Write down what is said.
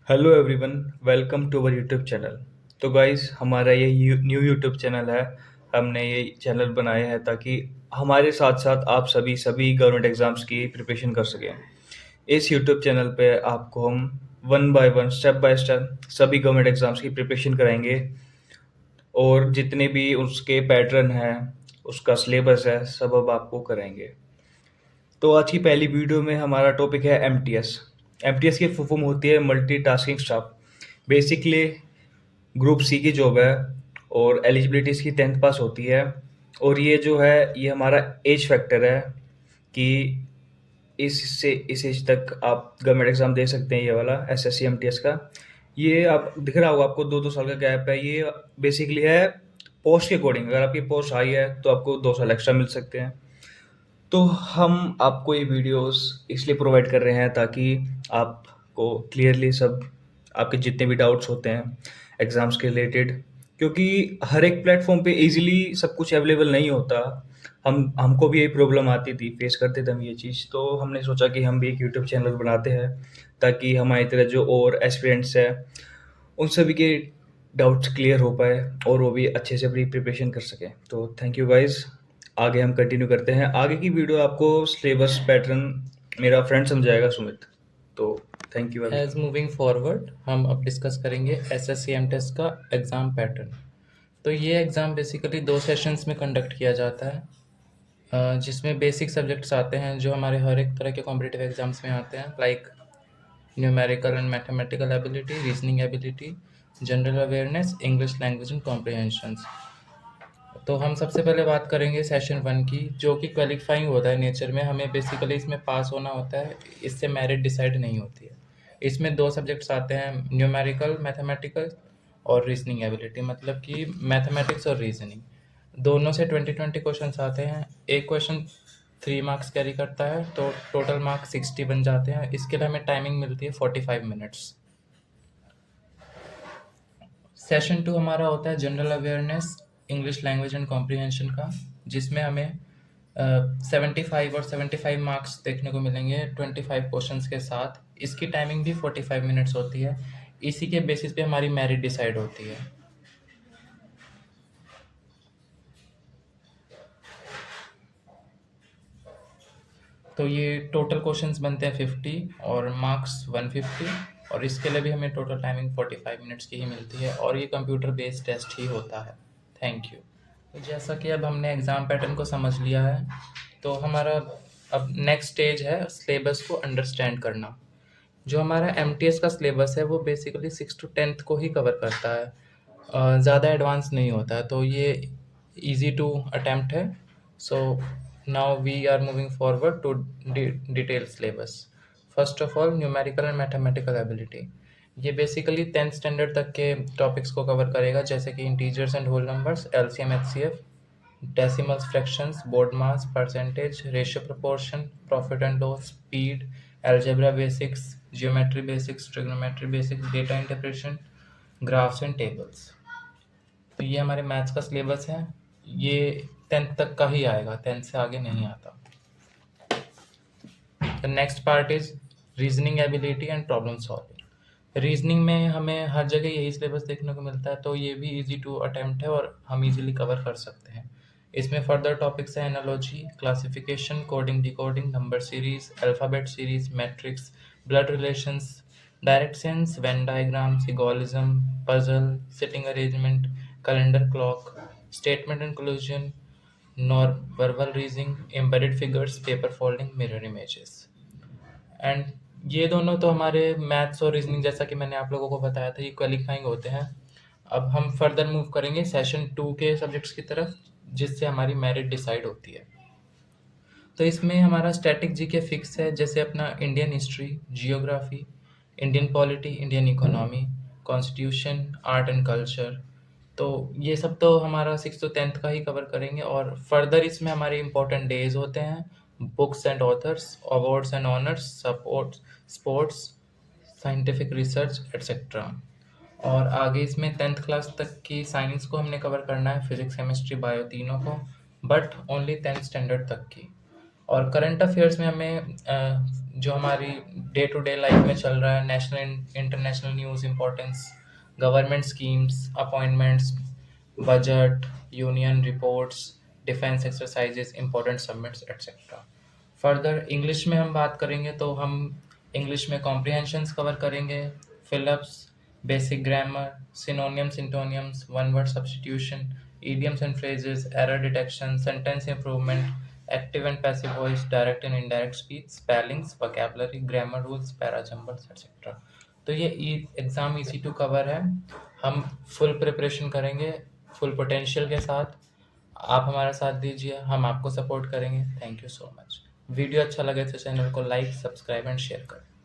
Hello everyone, welcome to our YouTube channel. तो guys, हमारा ये न्यू यूट्यूब चैनल है। हमने ये चैनल बनाया है ताकि हमारे साथ साथ आप सभी गवर्नमेंट एग्जाम्स की प्रिपरेशन कर सकें। इस यूट्यूब चैनल पे आपको हम one by one, step by step सभी गवर्नमेंट एग्जाम्स की प्रिपरेशन कराएंगे और जितने भी उसके पैटर्न हैं, उसका सिलेबस है, सब अब आपको कराएंगे। तो आज की पहली वीडियो में हमारा टॉपिक है एमटीएस। एमटीएस की फुल फॉर्म होती है multitasking staff. Basically group C की जॉब है और एलिजिबिलिटी इसकी 10th पास होती है। और ये जो है, ये हमारा एज फैक्टर है कि इस एज तक आप गवर्नमेंट एग्जाम दे सकते हैं। ये वाला एसएससी एमटीएस का, ये आप दिख रहा होगा आपको, 2-2 साल का गैप है। ये बेसिकली है पोस्ट के अकॉर्डिंग। अगर आपकी पोस्ट हाई है तो आपको 2 साल एक्स्ट्रा मिल सकते हैं। तो हम आपको ये वीडियोस इसलिए प्रोवाइड कर रहे हैं ताकि आपको क्लियरली सब आपके जितने भी डाउट्स होते हैं एग्ज़ाम्स के रिलेटेड, क्योंकि हर एक प्लेटफॉर्म पे इजीली सब कुछ अवेलेबल नहीं होता। हमको भी यही प्रॉब्लम आती थी, फेस करते थे हम ये चीज़। तो हमने सोचा कि हम भी एक यूट्यूब चैनल बनाते हैं ताकि हमारी तरह जो और एस्पिरेंट्स हैं उन सभी के डाउट्स क्लियर हो पाए और वो भी अच्छे से अपनी प्रिपरेशन कर सकें। तो थैंक यू गाइस। आगे हम कंटिन्यू करते हैं। आगे की वीडियो आपको सिलेबस पैटर्न मेरा फ्रेंड समझाएगा, सुमित। तो थैंक यू एज अभी। मूविंग फॉरवर्ड हम अब डिस्कस करेंगे एसएससी एमटेस्ट का एग्ज़ाम पैटर्न। तो ये एग्ज़ाम बेसिकली 2 सेशंस में कंडक्ट किया जाता है, जिसमें बेसिक सब्जेक्ट्स आते हैं जो हमारे हर एक तरह के कॉम्पिटिटिव एग्जाम्स में आते हैं, like numerical and mathematical ability, reasoning ability, general awareness, English language and comprehensions. तो हम सबसे पहले बात करेंगे सेशन 1 की, जो कि क्वालिफाइंग होता है नेचर में। हमें बेसिकली इसमें पास होना होता है, इससे मेरिट डिसाइड नहीं होती है। इसमें 2 सब्जेक्ट्स आते हैं, न्यूमेरिकल मैथमेटिकल और रीजनिंग एबिलिटी, मतलब कि मैथमेटिक्स और रीजनिंग। दोनों से 20-20 क्वेश्चंस आते हैं। एक क्वेश्चन 3 मार्क्स कैरी करता है, तो टोटल मार्क्स 60 बन जाते हैं। इसके लिए हमें टाइमिंग मिलती है 45 मिनट्स। सेशन 2 हमारा होता है general awareness, English language and comprehension का, जिसमें हमें 75 और 75 मार्क्स देखने को मिलेंगे 25 क्वेश्चंस के साथ। इसकी टाइमिंग भी 45 मिनट्स होती है। इसी के बेसिस पे हमारी मेरिट डिसाइड होती है। तो ये टोटल क्वेश्चंस बनते हैं 50 और मार्क्स 150, और इसके लिए भी हमें टोटल टाइमिंग 45 मिनट्स की ही मिलती है, और ये कंप्यूटर बेस्ड टेस्ट ही होता है। Thank you. तो जैसा कि अब हमने एग्ज़ाम पैटर्न को समझ लिया है, तो हमारा अब नेक्स्ट स्टेज है सिलेबस को अंडरस्टैंड करना। जो हमारा एमटीएस का सिलेबस है वो बेसिकली 6 to 10th को ही कवर करता है, ज़्यादा एडवांस नहीं होता है, तो ये इजी टू अटेम्प्ट है। So now we are moving forward to detail syllabus. First of all, numerical and mathematical ability. ये बेसिकली 10th स्टैंडर्ड तक के टॉपिक्स को कवर करेगा, जैसे कि integers and whole numbers, LCM, HCF, decimals, fractions, board mass, percentage, ratio proportion, profit and loss, speed, algebra basics, geometry basics, trigonometry basics, data interpretation, graphs and tables। तो ये हमारे maths का syllabus है। ये 10th तक का ही आएगा, 10th से आगे नहीं आता। The next part is reasoning ability and problem solving. Reasoning में हमें हर जगह यही सिलेबस देखने को मिलता है, तो ये भी इजी टू अटेम्प्ट है और हम इजीली कवर कर सकते हैं। इसमें फर्दर टॉपिक्स है analogy, classification, coding, decoding, number series, alphabet series, matrix, blood relations, direct sense, Venn diagram, syllogism, puzzle, sitting arrangement, calendar clock, statement inclusion, non verbal reasoning, embedded figures, paper folding, mirror images. And ये दोनों तो हमारे maths और reasoning, जैसा कि मैंने आप लोगों को बताया था, ये क्वालिफाइंग होते हैं। अब हम फर्दर मूव करेंगे सेशन 2 के सब्जेक्ट्स की तरफ, जिससे हमारी मेरिट डिसाइड होती है। तो इसमें हमारा स्टैटिक जीके फिक्स है, जैसे अपना Indian history, geography, Indian polity, Indian economy, constitution, art and culture. तो ये सब तो हमारा 6 to 10th का ही कवर करेंगे, और फर्दर इसमें हमारे इंपॉर्टेंट डेज होते हैं, books and authors, awards and honours, support, sports, scientific research etcetera. और आगे इसमें 10th क्लास तक की साइंस को हमने कवर करना है, फिजिक्स, केमिस्ट्री, बायो, तीनों को, बट ओनली 10th स्टैंडर्ड तक की। और करंट अफेयर्स में हमें जो हमारी डे टू डे लाइफ में चल रहा है, national international news, importance, government schemes, appointments, budget, union reports, defence exercises, important summits etcetera. Further English में हम बात करेंगे तो हम इंग्लिश में कॉम्प्रिहेंशंस कवर करेंगे, fill ups, basic grammar, synonyms, antonyms, one word substitution, idioms and phrases, error detection, sentence improvement, active and passive voice, direct and indirect speech, spellings, vocabulary, grammar rules, para jumbles, etc. तो ये exam easy to cover है। हम full preparation करेंगे, full potential के साथ। आप हमारा साथ दीजिए, हम आपको सपोर्ट करेंगे। Thank you so much. Video अच्छा लगे तो चैनल को लाइक, सब्सक्राइब एंड शेयर करें।